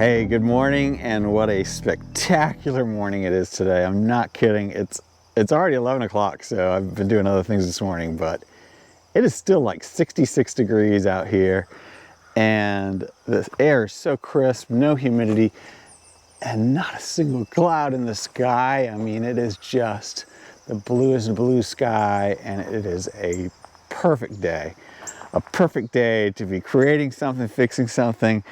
Hey, good morning, and what a spectacular morning it is today. I'm not kidding. It's already 11 o'clock, so I've been doing other things this morning, but it is still like 66 degrees out here, and the air is so crisp, no humidity, and not a single cloud in the sky. I mean, it is just the bluest blue sky, and it is a perfect day. A perfect day to be creating something, fixing something,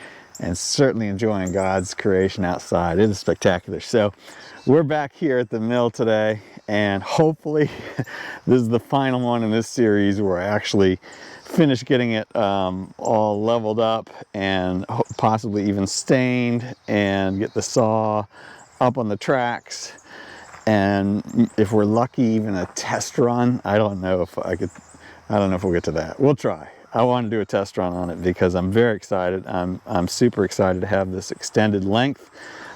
and certainly enjoying God's creation outside. It is spectacular. So we're back here at the mill today, and hopefully this is the final one in this series where I actually finish getting it all leveled up and possibly even stained, and get the saw up on the tracks, and if we're lucky, even a test run. I don't know if we'll get to that. We'll try. I want to do a test run on it because I'm very excited. I'm super excited to have this extended length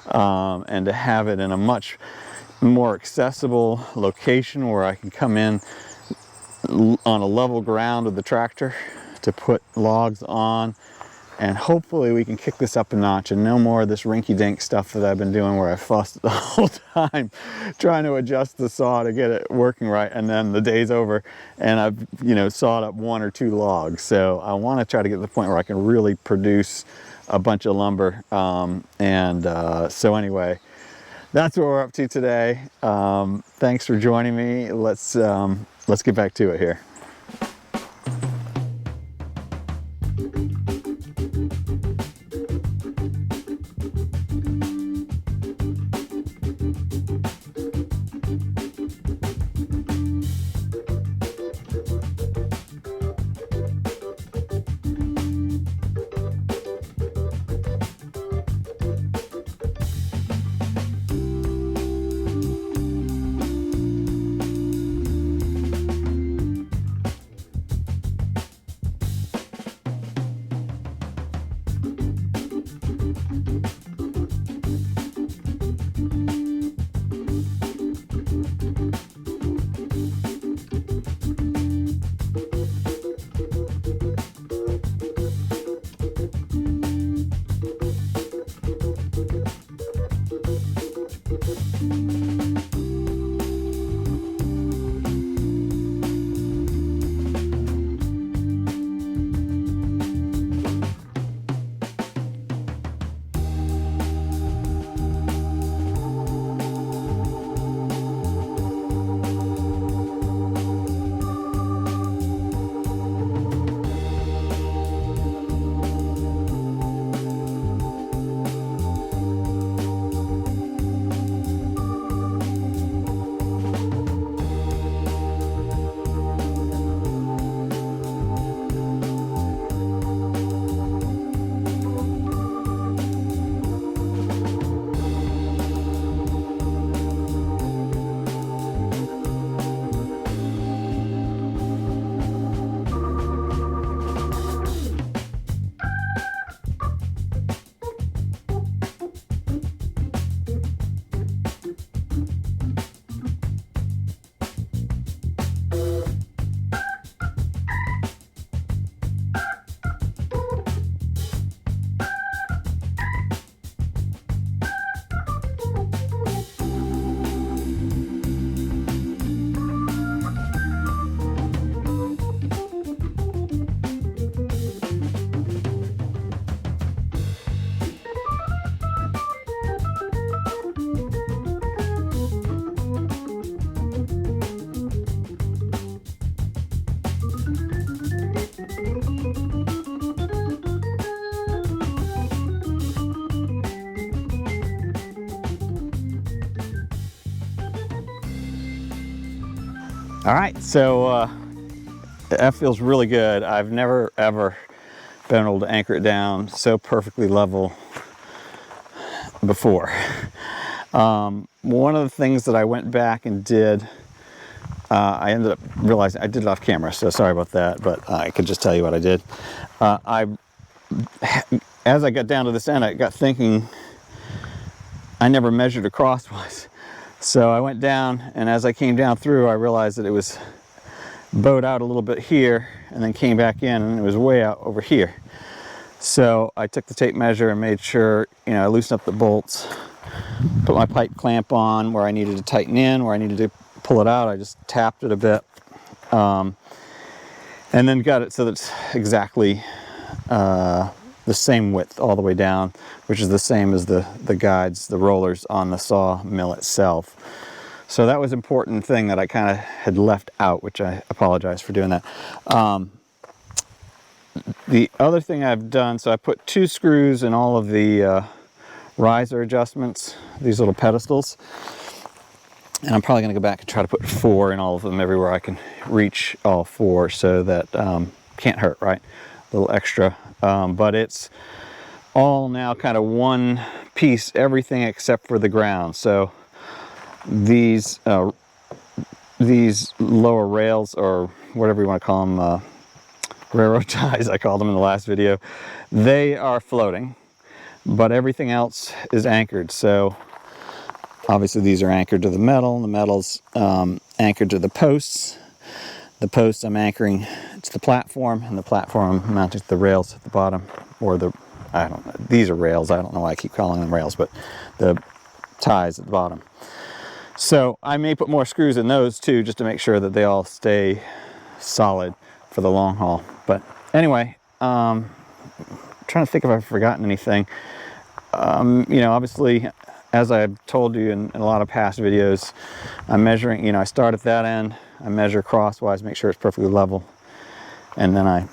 and to have it in a much more accessible location where I can come in on a level ground with the tractor to put logs on, and hopefully we can kick this up a notch and no more of this rinky-dink stuff that I've been doing where I fussed the whole time trying to adjust the saw to get it working right, and then the day's over and I've sawed up one or two logs. So I want to try to get to the point where I can really produce a bunch of lumber, so anyway, that's what we're up to today. Thanks for joining me. Let's get back to it here. All right, so that feels really good. I've never ever been able to anchor it down so perfectly level before. One of the things that I went back and did, I ended up realizing I did it off camera, so sorry about that, but I could just tell you what I did. As I got down to this end, I got thinking I never measured acrosswise. So I went down, and as I came down through, I realized that it was bowed out a little bit here, and then came back in, and it was way out over here. So I took the tape measure and made sure, I loosened up the bolts, put my pipe clamp on where I needed to tighten in, where I needed to pull it out. I just tapped it a bit, and then got it so that it's exactly the same width all the way down, which is the same as the guides, the rollers on the sawmill itself. So that was an important thing that I kind of had left out, which I apologize for doing that. The other thing I've done, so I put 2 screws in all of the riser adjustments, these little pedestals. And I'm probably going to go back and try to put 4 in all of them, everywhere I can reach all 4, so that can't hurt, right? A little extra. But it's all now kind of one piece, everything except for the ground. So these lower rails, or whatever you want to call them, railroad ties, I called them in the last video, they are floating, but everything else is anchored. So obviously these are anchored to the metal, and the metal's anchored to the posts. The posts I'm anchoring to the platform, and the platform I'm mounting to the rails at the bottom, or I don't know, these are rails, I don't know why I keep calling them rails, but the ties at the bottom. So I may put more screws in those too, just to make sure that they all stay solid for the long haul. But anyway, trying to think if I've forgotten anything. Obviously, as I've told you in a lot of past videos, I'm measuring, I start at that end, I measure crosswise, make sure it's perfectly level, and then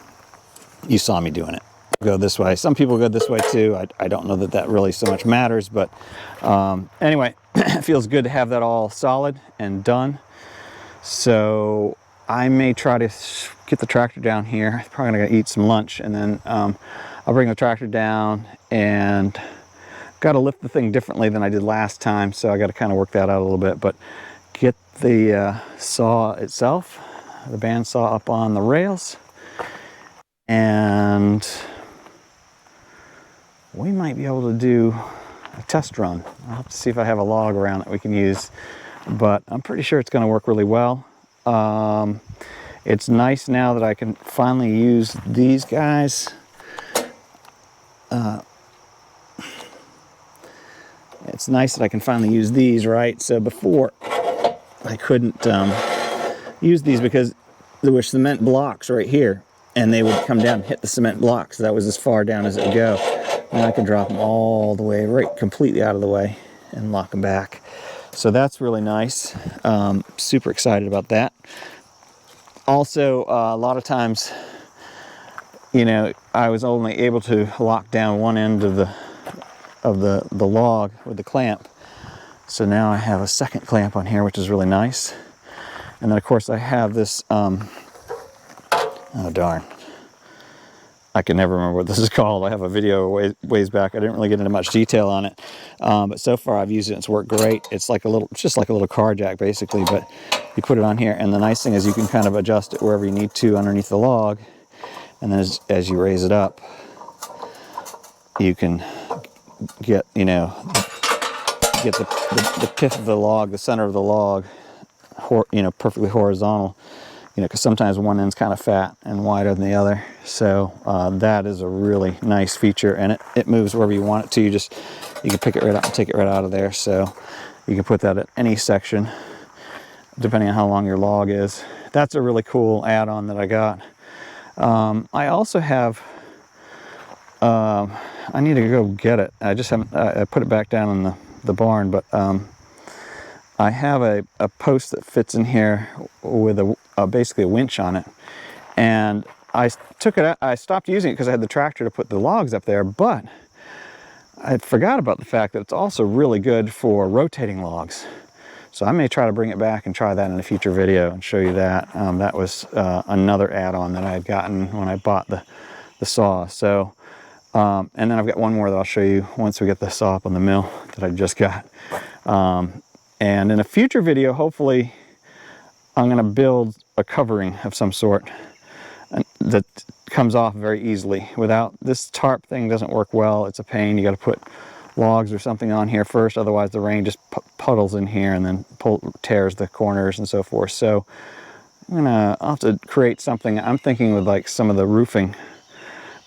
you saw me doing it. Go this way. Some people go this way too. I don't know that really so much matters, but anyway, it feels good to have that all solid and done. So I may try to get the tractor down here. I'm probably gonna eat some lunch, and then I'll bring the tractor down, and got to lift the thing differently than I did last time, so I got to kind of work that out a little bit. But get the saw itself, the bandsaw, up on the rails, and we might be able to do a test run. I'll have to see if I have a log around that we can use, but I'm pretty sure it's going to work really well. It's nice now that I can finally use these guys. It's nice that I can finally use these, right? So before I couldn't use these because there were cement blocks right here, and they would come down and hit the cement blocks. So that was as far down as it would go. And I can drop them all the way, right, completely out of the way, and lock them back. So that's really nice. Super excited about that. Also, a lot of times, I was only able to lock down one end of the log with the clamp. So now I have a second clamp on here, which is really nice. And then of course I have this, oh darn, I can never remember what this is called. I have a video ways back. I didn't really get into much detail on it, but so far I've used it and it's worked great. It's just like a little car jack basically, but you put it on here, and the nice thing is you can kind of adjust it wherever you need to underneath the log, and then as you raise it up, you can get the pith of the log, the center of the log, perfectly horizontal, because sometimes one end's kind of fat and wider than the other. So that is a really nice feature, and it moves wherever you want it to. You can pick it right up and take it right out of there. So you can put that at any section, depending on how long your log is. That's a really cool add-on that I got. I also have, I need to go get it. I just haven't, I put it back down in the barn, but I have a post that fits in here with basically a winch on it. And I took it out, I stopped using it because I had the tractor to put the logs up there, but I forgot about the fact that it's also really good for rotating logs. So I may try to bring it back and try that in a future video and show you that. That was another add-on that I had gotten when I bought the saw. So, and then I've got one more that I'll show you once we get the saw up on the mill that I just got. And in a future video, hopefully, I'm going to build a covering of some sort that comes off very easily. Without this tarp thing doesn't work well. It's a pain. You got to put logs or something on here first, otherwise the rain just puddles in here and then tears the corners and so forth. So I'll have to create something. I'm thinking with like some of the roofing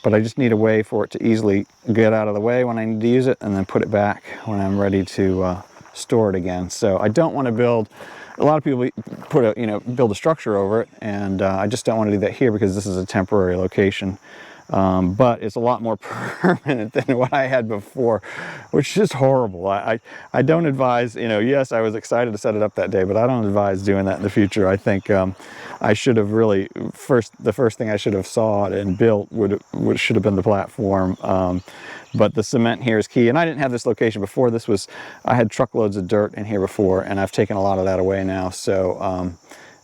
but I just need a way for it to easily get out of the way when I need to use it, and then put it back when I'm ready to store it again. So I don't want to build, a lot of people put a, build a structure over it, and I just don't want to do that here because this is a temporary location. But it's a lot more permanent than what I had before, which is horrible. I don't advise, yes, I was excited to set it up that day, but I don't advise doing that in the future. I think I should have really, the first thing I should have sawed and built should have been the platform. But the cement here is key. And I didn't have this location before. I had truckloads of dirt in here before, and I've taken a lot of that away now. So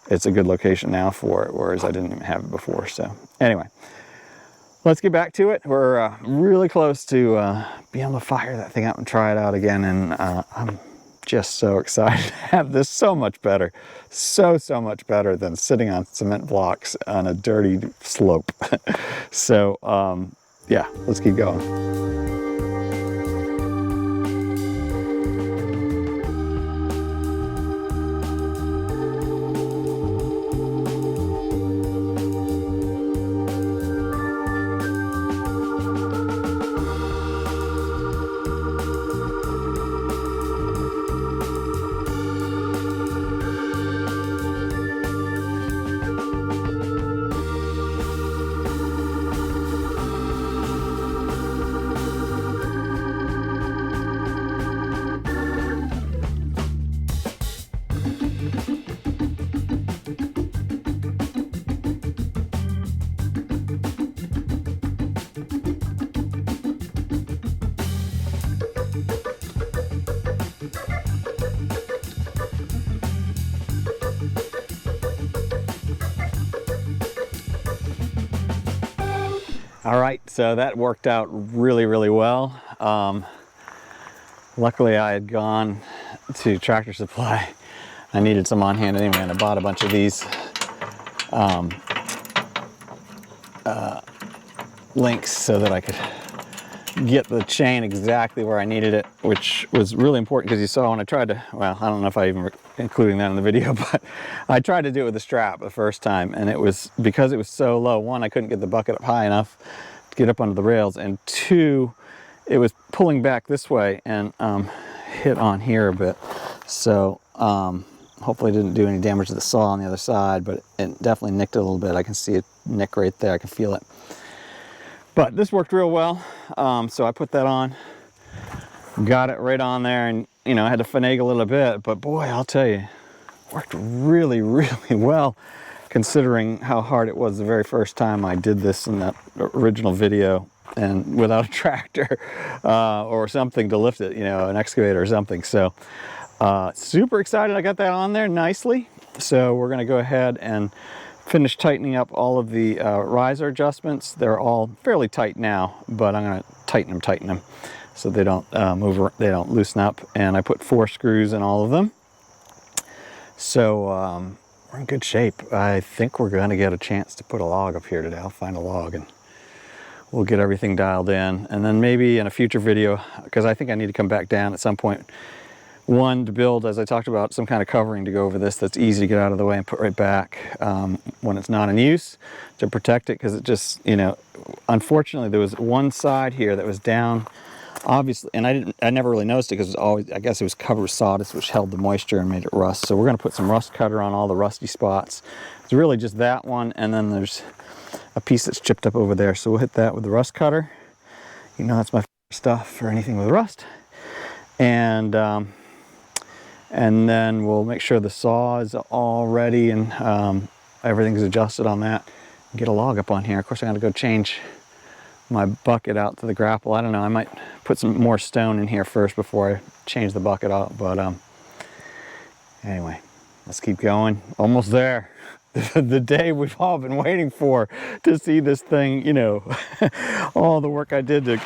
it's a good location now for it, whereas I didn't even have it before. So anyway. Let's get back to it. We're really close to being able to fire that thing up and try it out again, and I'm just so excited to have this. So much better. So much better than sitting on cement blocks on a dirty slope. So yeah, let's keep going. All right, so that worked out really, really well. Luckily I had gone to Tractor Supply. I needed some on hand anyway, and I bought a bunch of these links so that I could get the chain exactly where I needed it, which was really important because you saw when I tried to, well, I don't know if I even including that in the video, but I tried to do it with a strap the first time, and it was because it was so low. One, I couldn't get the bucket up high enough to get up onto the rails, and two, it was pulling back this way and hit on here a bit. So hopefully it didn't do any damage to the saw on the other side, but it definitely nicked it a little bit. I can see it nick right there. I can feel it. But this worked real well, so I put that on, got it right on there, and I had to finagle a little bit, but boy, I'll tell you, it worked really, really well, considering how hard it was the very first time I did this in that original video, and without a tractor or something to lift it, an excavator or something. So super excited I got that on there nicely. So we're going to go ahead and finish tightening up all of the riser adjustments. They're all fairly tight now, but I'm going to tighten them so they don't move, they don't loosen up. And I put 4 screws in all of them. So we're in good shape. I think we're going to get a chance to put a log up here today. I'll find a log and we'll get everything dialed in. And then maybe in a future video, because I think I need to come back down at some point, one, to build, as I talked about, some kind of covering to go over this that's easy to get out of the way and put right back when it's not in use, to protect it, because it just, unfortunately there was one side here that was down, obviously, and I never really noticed it because it was always, I guess it was covered with sawdust, which held the moisture and made it rust. So we're going to put some rust cutter on all the rusty spots. It's really just that one, and then there's a piece that's chipped up over there. So we'll hit that with the rust cutter. That's my stuff for anything with rust. And then we'll make sure the saw is all ready and everything's adjusted on that. Get a log up on here. Of course, I'm going to go change my bucket out to the Grapple. I don't know, I might put some more stone in here first before I change the bucket out. But anyway, let's keep going. Almost there. The day we've all been waiting for to see this thing, all the work I did to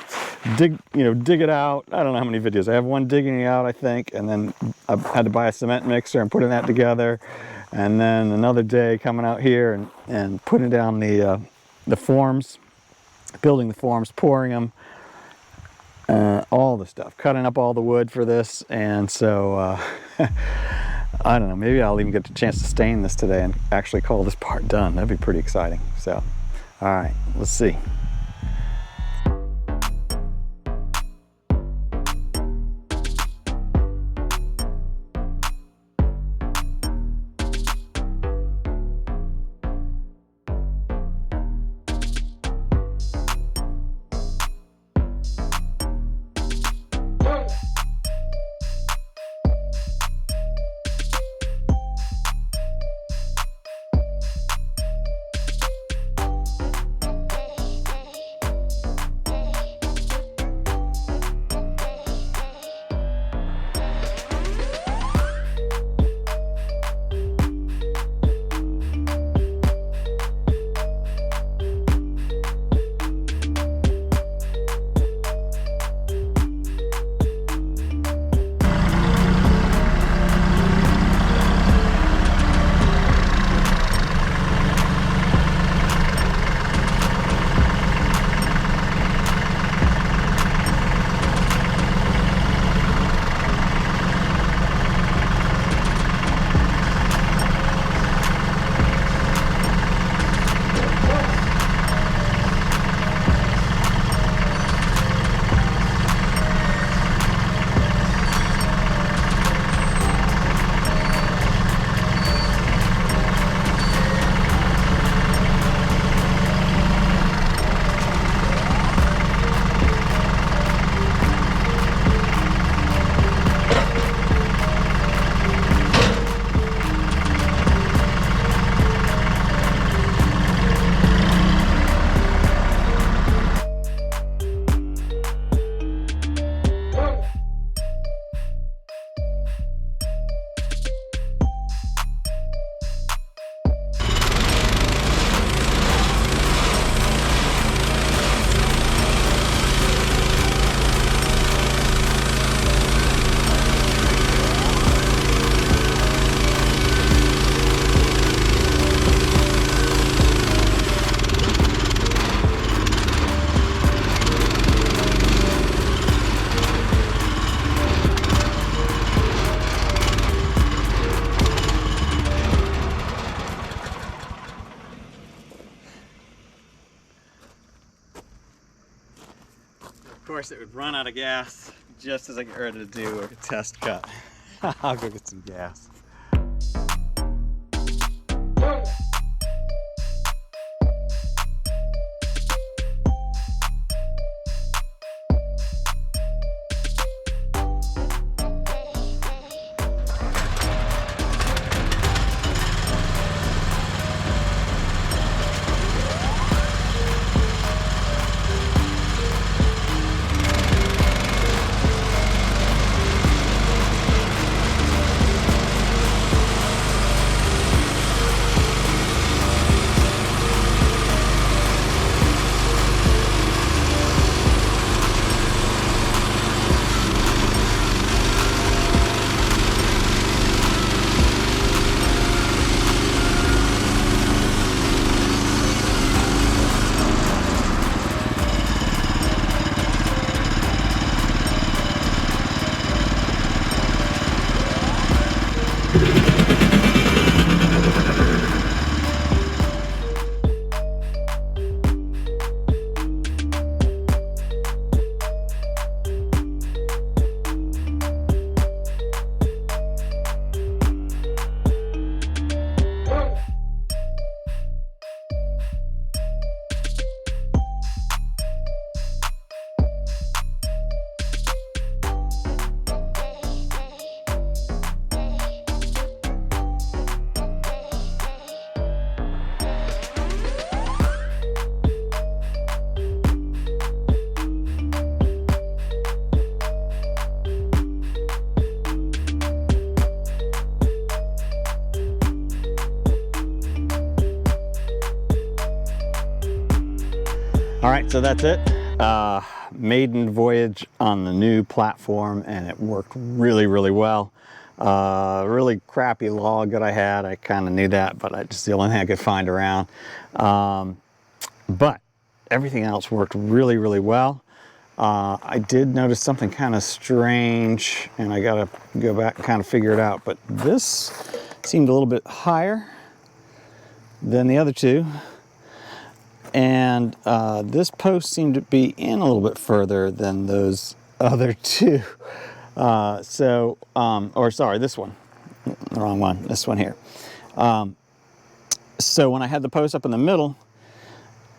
dig it out. I don't know how many videos. I have one digging it out, I think, and then I had to buy a cement mixer and putting that together. And then another day coming out here and putting down the forms, building the forms, pouring them, all the stuff, cutting up all the wood for this. And so I don't know, maybe I'll even get the chance to stain this today and actually call this part done. That'd be pretty exciting. So, all right, let's see. Of course, it would run out of gas just as I get ready to do a test cut. I'll go get some gas. All right, so that's it. Maiden voyage on the new platform, and it worked really, really well. Really crappy log that I had. I kind of knew that, but it's the only thing I could find around. But everything else worked really, really well. I did notice something kind of strange, and I gotta go back and kind of figure it out, but this seemed a little bit higher than the other two. And this post seemed to be in a little bit further than those other two. Or sorry, this one, the wrong one, this one here. So when I had the post up in the middle,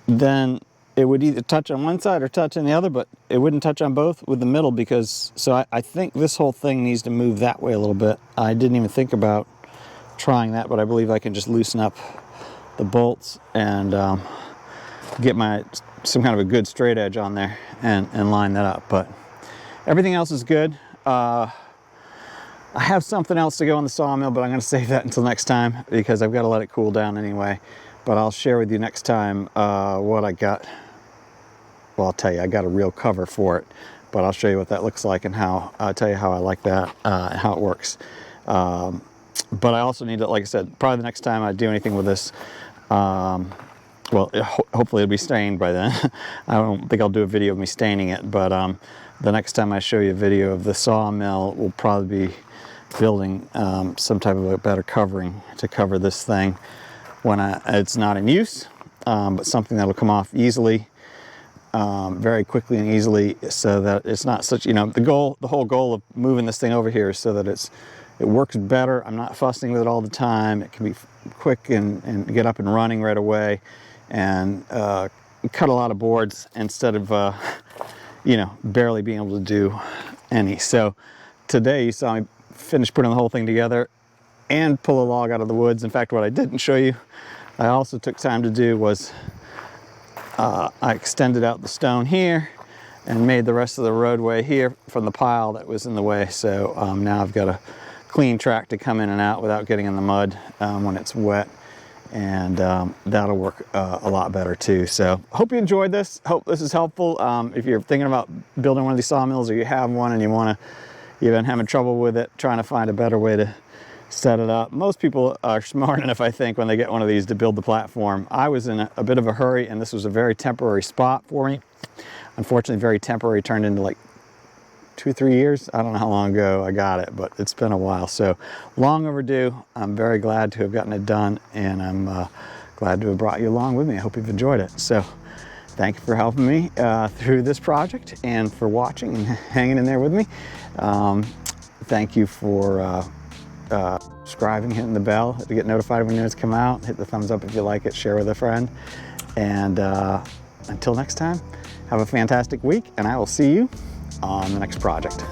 then it would either touch on one side or touch on the other, but it wouldn't touch on both with the middle because, so I think this whole thing needs to move that way a little bit. I didn't even think about trying that, but I believe I can just loosen up the bolts and get some kind of a good straight edge on there and line that up. But everything else is good. I have something else to go on the sawmill, but I'm going to save that until next time because I've got to let it cool down anyway. But I'll share with you next time what I got. Well, I'll tell you, I got a real cover for it, but I'll show you what that looks like and I'll tell you how I like that and how it works. But I also need to, like I said, probably the next time I do anything with this, well, hopefully it'll be stained by then. I don't think I'll do a video of me staining it, but the next time I show you a video of the sawmill, we'll probably be building some type of a better covering to cover this thing when it's not in use, but something that'll come off easily, very quickly and easily, so that it's not such, the whole goal of moving this thing over here is so that it works better. I'm not fussing with it all the time. It can be quick and get up and running right away, and cut a lot of boards instead of barely being able to do any. So today you saw me finish putting the whole thing together and pull a log out of the woods. In fact, what I didn't show you, I also took time to do was I extended out the stone here and made the rest of the roadway here from the pile that was in the way. So now I've got a clean track to come in and out without getting in the mud when it's wet. And that'll work a lot better too. So hope you enjoyed this. Hope this is helpful. If you're thinking about building one of these sawmills, or you have one and you've been having trouble with it, trying to find a better way to set it up. Most people are smart enough, I think, when they get one of these to build the platform. I was in a bit of a hurry, and this was a very temporary spot for me. Unfortunately, very temporary, turned into like 2 or 3 years. I don't know how long ago I got it, but it's been a while. So long overdue. I'm very glad to have gotten it done, and I'm glad to have brought you along with me. I hope you've enjoyed it. So thank you for helping me through this project and for watching and hanging in there with me. Thank you for subscribing, hitting the bell to get notified when news come out. Hit the thumbs up if you like it, share with a friend. And until next time, have a fantastic week, and I will see you on the next project.